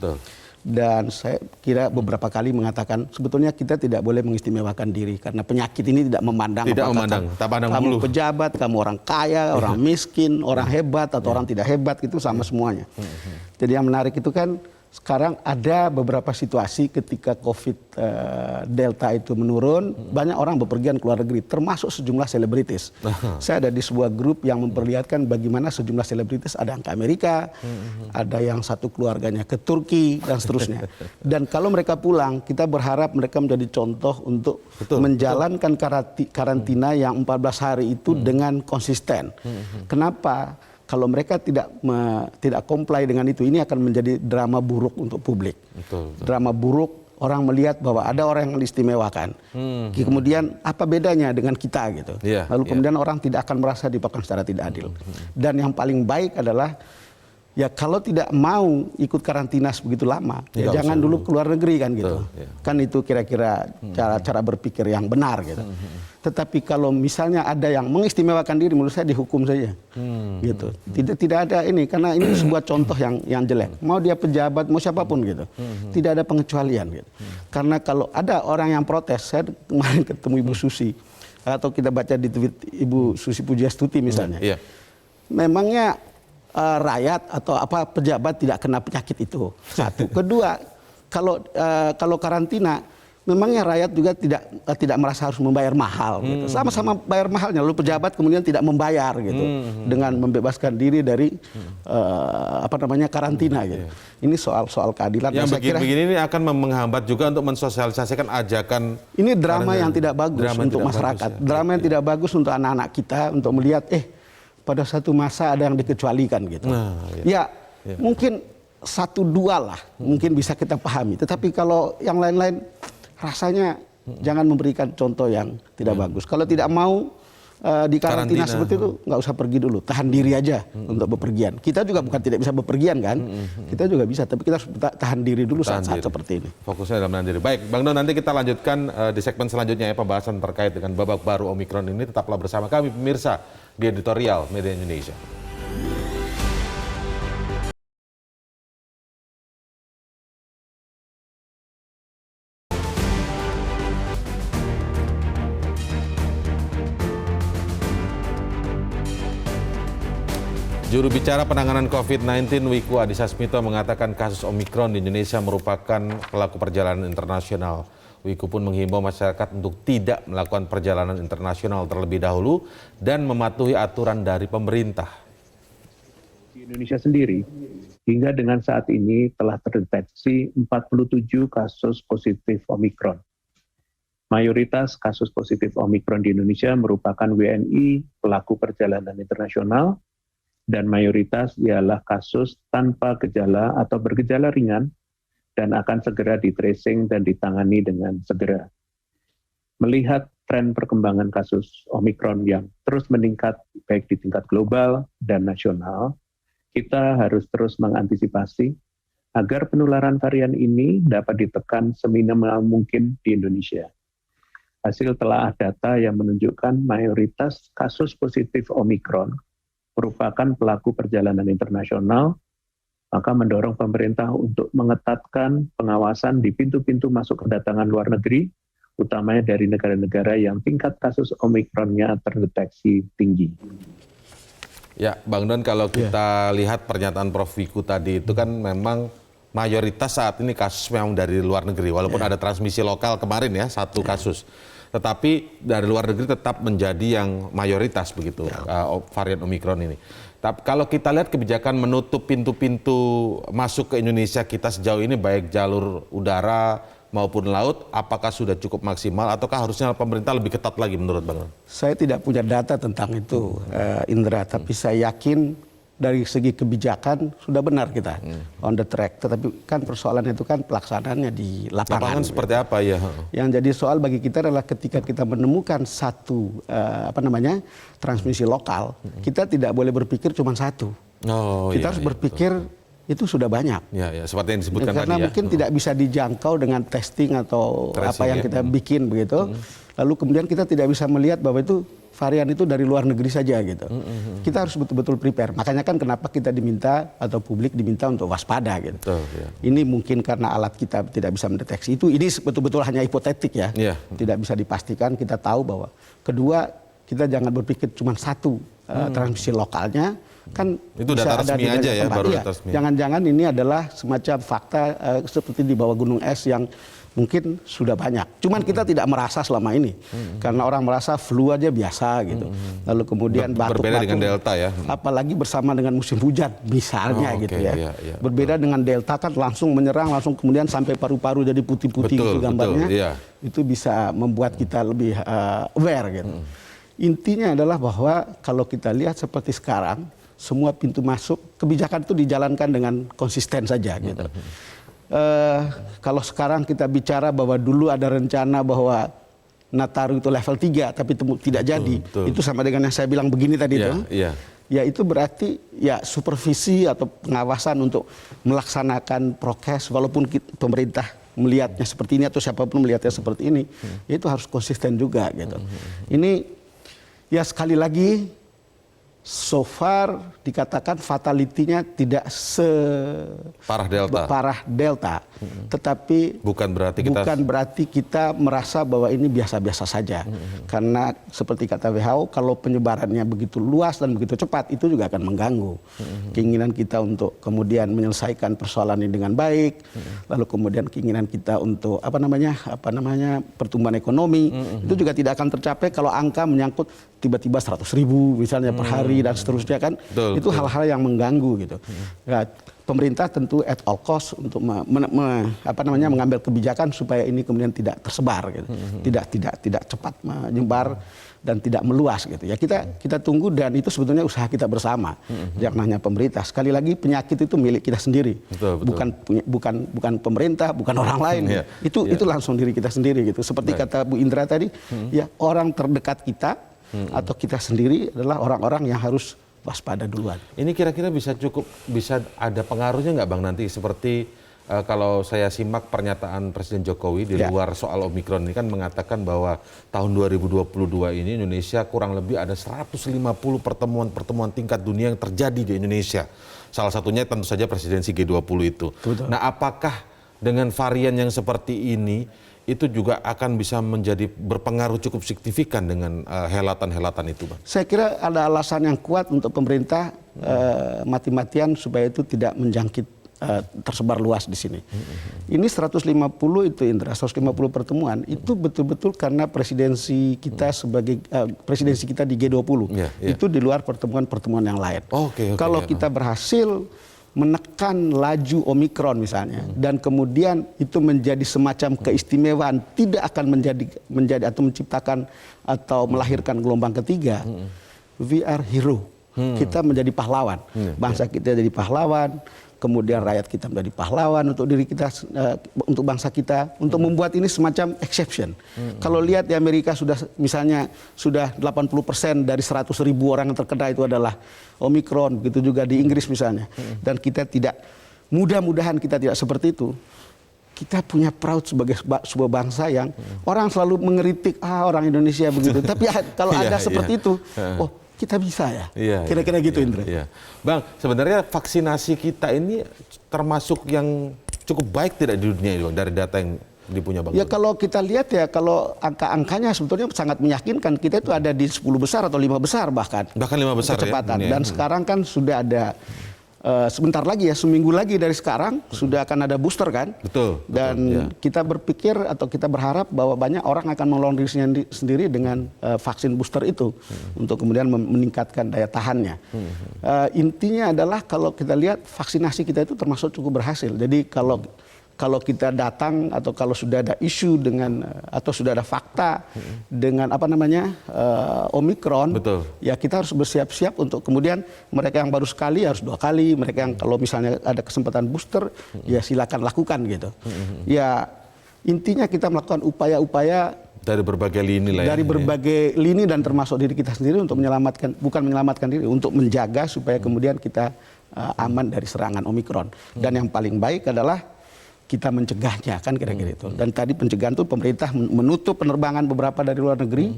Dan saya kira beberapa kali mengatakan sebetulnya kita tidak boleh mengistimewakan diri karena penyakit ini tidak memandang kamu pejabat, kamu orang kaya, orang miskin, orang hebat atau orang tidak hebat, itu sama semuanya. Jadi yang menarik itu kan sekarang ada beberapa situasi ketika COVID Delta itu menurun, banyak orang bepergian ke luar negeri, termasuk sejumlah selebritis. Saya ada di sebuah grup yang memperlihatkan bagaimana sejumlah selebritis ada yang ke Amerika, ada yang satu keluarganya ke Turki, dan seterusnya. Dan kalau mereka pulang, kita berharap mereka menjadi contoh untuk menjalankan karantina yang 14 hari itu dengan konsisten. Kenapa? Kalau mereka tidak comply dengan itu, ini akan menjadi drama buruk untuk publik. Drama buruk, orang melihat bahwa ada orang yang diistimewakan. Kemudian apa bedanya dengan kita gitu. Lalu kemudian orang tidak akan merasa diperlakukan secara tidak adil. Dan yang paling baik adalah ya kalau tidak mau ikut karantina begitu lama, ya jangan dulu keluar negeri kan gitu. Kan itu kira-kira cara berpikir yang benar gitu. Tetapi kalau misalnya ada yang mengistimewakan diri, menurut saya dihukum saja. Gitu. Tidak ada ini, karena ini sebuah contoh yang jelek. Mau dia pejabat, mau siapapun gitu. Tidak ada pengecualian gitu. Karena kalau ada orang yang protes, saya kemarin ketemu Ibu Susi, atau kita baca di tweet Ibu Susi Pujiastuti misalnya. Memangnya rakyat atau pejabat tidak kena penyakit itu, satu. Kedua, kalau karantina, memangnya rakyat juga tidak merasa harus membayar mahal gitu. Sama-sama bayar mahalnya, lalu pejabat kemudian tidak membayar gitu dengan membebaskan diri dari karantina gitu. Ini soal keadilan. Yang begini ini akan menghambat juga untuk mensosialisasikan ajakan. Ini drama yang tidak bagus untuk masyarakat. Drama yang tidak bagus untuk anak-anak kita, untuk melihat pada satu masa ada yang dikecualikan gitu. Mungkin satu dua lah mungkin bisa kita pahami. Tetapi kalau yang lain-lain rasanya jangan memberikan contoh yang tidak bagus. Kalau tidak mau di karantina seperti itu, nggak usah pergi dulu, tahan diri aja untuk bepergian. Kita juga bukan tidak bisa bepergian kan, kita juga bisa, tapi kita harus tahan diri dulu saat-saat seperti ini. Fokusnya dalam menahan diri. Baik, Bang Don, nanti kita lanjutkan di segmen selanjutnya ya, pembahasan terkait dengan babak baru Omikron ini. Tetaplah bersama kami pemirsa di Editorial Media Indonesia. Juru bicara penanganan COVID-19 Wiku Adhisa Smito mengatakan kasus Omikron di Indonesia merupakan pelaku perjalanan internasional. Wiku pun menghimbau masyarakat untuk tidak melakukan perjalanan internasional terlebih dahulu dan mematuhi aturan dari pemerintah. Di Indonesia sendiri, hingga dengan saat ini telah terdeteksi 47 kasus positif Omikron. Mayoritas kasus positif Omikron di Indonesia merupakan WNI pelaku perjalanan internasional, dan mayoritas ialah kasus tanpa gejala atau bergejala ringan dan akan segera di-tracing dan ditangani dengan segera. Melihat tren perkembangan kasus Omikron yang terus meningkat baik di tingkat global dan nasional, kita harus terus mengantisipasi agar penularan varian ini dapat ditekan seminimal mungkin di Indonesia. Hasil telaah data yang menunjukkan mayoritas kasus positif Omikron merupakan pelaku perjalanan internasional, maka mendorong pemerintah untuk mengetatkan pengawasan di pintu-pintu masuk kedatangan luar negeri, utamanya dari negara-negara yang tingkat kasus Omikronnya terdeteksi tinggi. Ya, Bang Don, kalau kita lihat pernyataan Prof. Wiku tadi itu kan memang mayoritas saat ini kasus memang dari luar negeri, walaupun ada transmisi lokal kemarin ya, satu kasus. Tetapi dari luar negeri tetap menjadi yang mayoritas begitu, varian Omikron ini. Tapi kalau kita lihat kebijakan menutup pintu-pintu masuk ke Indonesia kita sejauh ini, baik jalur udara maupun laut, apakah sudah cukup maksimal ataukah harusnya pemerintah lebih ketat lagi menurut Bang? Saya tidak punya data tentang itu, Indra, tapi saya yakin dari segi kebijakan sudah benar kita on the track. Tetapi kan persoalan itu kan pelaksanaannya di lapangan. Seperti apa ya? Yang jadi soal bagi kita adalah ketika kita menemukan satu transmisi lokal, kita tidak boleh berpikir cuma satu. Kita harus berpikir itu sudah banyak. Ya, seperti yang disebutkan karena tadi ya. mungkin tidak bisa dijangkau dengan testing atau tracing, apa yang kita bikin begitu. Lalu kemudian kita tidak bisa melihat bahwa itu varian itu dari luar negeri saja gitu. Kita harus betul-betul prepare. Makanya kan kenapa kita diminta atau publik diminta untuk waspada gitu. Ini mungkin karena alat kita tidak bisa mendeteksi itu. Ini betul-betul hanya hipotetik ya. Tidak bisa dipastikan. Kita tahu bahwa kedua, kita jangan berpikir cuma satu transmisi lokalnya. Kan itu data resmi aja ya, baru data resmi. Jangan-jangan ini adalah semacam fakta seperti di bawah gunung es yang mungkin sudah banyak. Cuman kita tidak merasa selama ini. Karena orang merasa flu aja biasa gitu. Lalu kemudian batuk-batuk. Berbeda dengan Delta ya. Apalagi bersama dengan musim hujan misalnya gitu ya. Berbeda dengan Delta kan langsung menyerang, langsung kemudian sampai paru-paru jadi putih-putih gitu gambarnya. Itu bisa membuat kita lebih aware gitu. Intinya adalah bahwa kalau kita lihat seperti sekarang, semua pintu masuk, kebijakan itu dijalankan dengan konsisten saja gitu. Kalau sekarang kita bicara bahwa dulu ada rencana bahwa Nataru itu level 3 tapi tidak jadi, itu sama dengan yang saya bilang begini tadi ya itu berarti ya supervisi atau pengawasan untuk melaksanakan prokes walaupun pemerintah melihatnya seperti ini atau siapapun melihatnya seperti ini, itu harus konsisten juga gitu. Ini ya sekali lagi so far dikatakan fatality-nya tidak parah Delta. Tetapi bukan berarti kita merasa bahwa ini biasa-biasa saja. Karena seperti kata WHO, kalau penyebarannya begitu luas dan begitu cepat, itu juga akan mengganggu keinginan kita untuk kemudian menyelesaikan persoalan ini dengan baik. Lalu kemudian keinginan kita untuk pertumbuhan ekonomi itu juga tidak akan tercapai kalau angka menyangkut tiba-tiba 100.000 misalnya per hari negeri dan seterusnya kan, itu hal-hal yang mengganggu gitu. Ya, pemerintah tentu at all cost untuk mengambil kebijakan supaya ini kemudian tidak tersebar gitu. Tidak cepat menyebar dan tidak meluas gitu. Ya kita tunggu, dan itu sebetulnya usaha kita bersama. Jangan hanya pemerintah. Sekali lagi, penyakit itu milik kita sendiri. Bukan pemerintah, bukan orang lain. Itu langsung diri kita sendiri gitu. Seperti kata Bu Indra tadi, ya orang terdekat kita atau kita sendiri adalah orang-orang yang harus waspada duluan. Ini kira-kira bisa ada pengaruhnya nggak Bang nanti, seperti kalau saya simak pernyataan Presiden Jokowi di luar soal Omikron ini kan mengatakan bahwa tahun 2022 ini Indonesia kurang lebih ada 150 pertemuan tingkat dunia yang terjadi di Indonesia. Salah satunya tentu saja presidensi G20 itu. Betul. Nah, apakah dengan varian yang seperti ini itu juga akan bisa menjadi berpengaruh cukup signifikan dengan helatan-helatan itu, Bang? Saya kira ada alasan yang kuat untuk pemerintah mati-matian supaya itu tidak menjangkit tersebar luas di sini. Ini 150 itu Indra, 150 pertemuan itu betul-betul karena presidensi kita sebagai presidensi kita di G20. Itu di luar pertemuan-pertemuan yang lain. Kalau kita berhasil menekan laju Omikron misalnya, dan kemudian itu menjadi semacam keistimewaan, tidak akan menjadi atau menciptakan atau melahirkan gelombang ketiga, we are hero. Kita menjadi pahlawan. Bangsa kita jadi pahlawan, kemudian rakyat kita menjadi pahlawan untuk diri kita, untuk bangsa kita, untuk membuat ini semacam exception. Kalau lihat di Amerika sudah 80% dari 100.000 orang yang terkena itu adalah Omikron, begitu juga di Inggris misalnya. Dan kita tidak, mudah-mudahan kita tidak seperti itu. Kita punya proud sebagai sebuah bangsa yang orang selalu mengeritik, orang Indonesia begitu. Tapi kalau ada seperti itu, kita bisa ya. Kira-kira gitu, Indra. Bang, sebenarnya vaksinasi kita ini termasuk yang cukup baik tidak di dunia ini, Bang, dari data yang dipunya Bang? Ya kalau kita lihat ya, kalau angka-angkanya sebetulnya sangat meyakinkan. Kita itu ada di 10 besar atau 5 besar bahkan. Bahkan 5 besar kecepatan. Ya? Dan sekarang kan sudah ada sebentar lagi ya, seminggu lagi dari sekarang sudah akan ada booster kan. Betul. Dan kita berpikir atau kita berharap bahwa banyak orang akan mengelola diri sendiri dengan vaksin booster itu untuk kemudian meningkatkan daya tahannya. Intinya adalah kalau kita lihat vaksinasi kita itu termasuk cukup berhasil. Jadi kalau kita datang atau kalau sudah ada isu dengan atau sudah ada fakta dengan Omikron, ya kita harus bersiap-siap untuk kemudian mereka yang baru sekali harus 2 kali, mereka yang kalau misalnya ada kesempatan booster ya silakan lakukan gitu. Ya intinya kita melakukan upaya-upaya dari berbagai lini lah. Dari berbagai lini dan termasuk diri kita sendiri untuk bukan menyelamatkan diri, untuk menjaga supaya kemudian kita aman dari serangan Omikron. Dan yang paling baik adalah kita mencegahnya, kan kira-kira itu. Dan tadi pencegahan itu pemerintah menutup penerbangan beberapa dari luar negeri.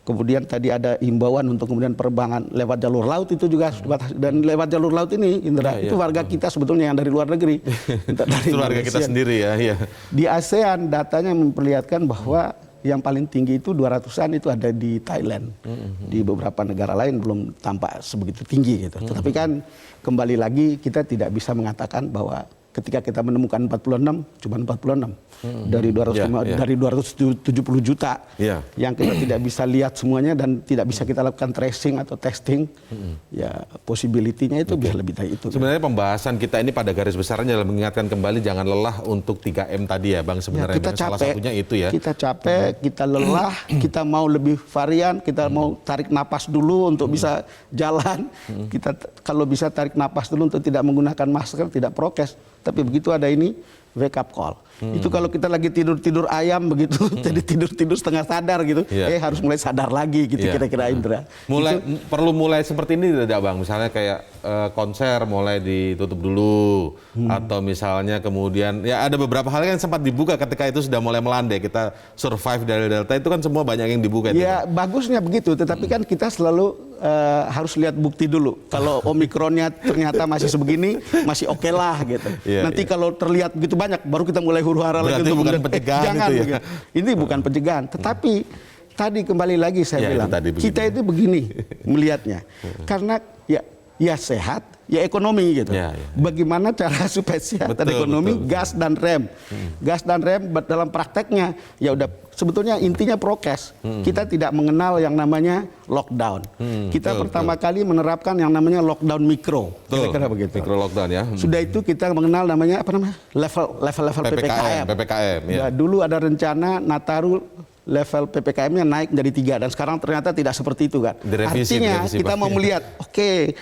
Kemudian tadi ada himbauan untuk kemudian penerbangan lewat jalur laut itu juga. Dan lewat jalur laut ini, Indra, itu warga kita sebetulnya yang dari luar negeri. Itu warga kita sendiri ya. Di ASEAN datanya memperlihatkan bahwa yang paling tinggi itu 200-an itu ada di Thailand. Di beberapa negara lain belum tampak sebegitu tinggi gitu. Tetapi kan kembali lagi kita tidak bisa mengatakan bahwa ketika kita menemukan 46, cuma 46 dari 270 juta yang kita tidak bisa lihat semuanya dan tidak bisa kita lakukan tracing atau testing, ya possibility-nya itu bisa lebih dari itu. Sebenarnya pembahasan kita ini pada garis besarnya adalah mengingatkan kembali jangan lelah untuk 3M tadi ya, Bang, sebenarnya kita salah satunya itu ya. Kita capek, kita lelah, kita mau lebih varian, kita mau tarik napas dulu untuk bisa jalan. Kita kalau bisa tarik napas dulu untuk tidak menggunakan masker, tidak prokes. Tapi begitu ada ini, wake up call. Itu kalau kita lagi tidur ayam begitu, jadi tidur setengah sadar gitu, harus mulai sadar lagi gitu kira-kira, Indra. Perlu mulai seperti ini tidak, Bang? Misalnya kayak konser mulai ditutup dulu, atau misalnya kemudian ya ada beberapa hal yang sempat dibuka ketika itu sudah mulai melandai, kita survive dari Delta itu kan semua banyak yang dibuka. Ya bagusnya begitu, tetapi kan kita selalu harus lihat bukti dulu. Kalau Omikronnya ternyata masih sebegini, masih oke lah gitu. Nanti kalau terlihat begitu banyak, baru kita mulai huru-hara lagi untuk bukan pencegahan jangan, itu ya. Ini bukan pencegahan, tetapi tadi kembali lagi saya bilang, kita itu begini melihatnya. Karena ya sehat, ya ekonomi gitu. Ya. Bagaimana cara supaya sehat dan ekonomi, betul. gas dan rem. Gas dan rem dalam prakteknya ya udah sebetulnya intinya prokes. Kita tidak mengenal yang namanya lockdown. Kita pertama kali menerapkan yang namanya lockdown mikro. Kira-kira begitu. Mikro lockdown ya. Sudah itu kita mengenal namanya apa namanya? Level PPKM. Ya. Ya, dulu ada rencana Nataru level PPKM-nya naik menjadi 3 dan sekarang ternyata tidak seperti itu kan. Artinya kita mau melihat, oke,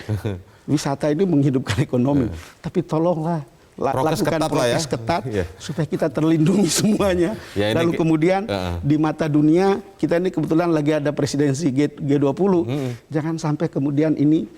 wisata ini menghidupkan ekonomi, tapi tolonglah lakukan prokes ketat supaya kita terlindungi semuanya. Lalu kemudian di mata dunia kita ini kebetulan lagi ada presidensi G20, jangan sampai kemudian ini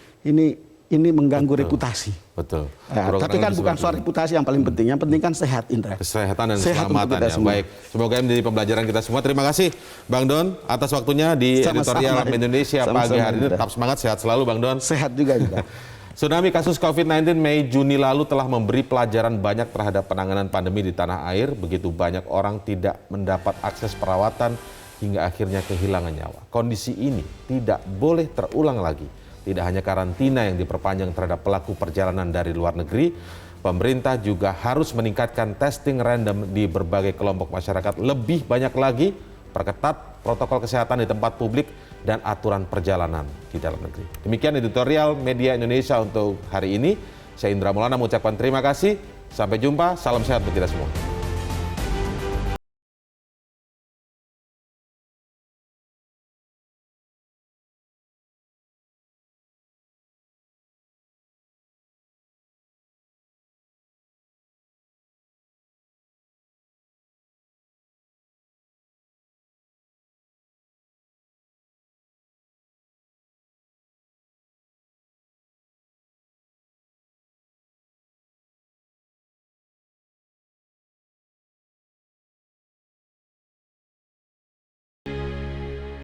mengganggu reputasi. Betul. Nah, tapi kan bukan soal reputasi yang paling penting. Yang penting kan sehat, Indra. Kesehatan dan keselamatan ya. Baik. Semoga ini menjadi pembelajaran kita semua. Terima kasih Bang Don atas waktunya di editorial Indonesia pagi hari ini. Tetap semangat, sehat selalu Bang Don. Sehat juga. Tsunami kasus COVID-19 Mei-Juni lalu telah memberi pelajaran banyak terhadap penanganan pandemi di tanah air. Begitu banyak orang tidak mendapat akses perawatan hingga akhirnya kehilangan nyawa. Kondisi ini tidak boleh terulang lagi. Tidak hanya karantina yang diperpanjang terhadap pelaku perjalanan dari luar negeri, pemerintah juga harus meningkatkan testing random di berbagai kelompok masyarakat lebih banyak lagi, perketat protokol kesehatan di tempat publik, dan aturan perjalanan di dalam negeri. Demikian editorial Media Indonesia untuk hari ini. Saya Indra Maulana mengucapkan terima kasih. Sampai jumpa, salam sehat untuk kita semua.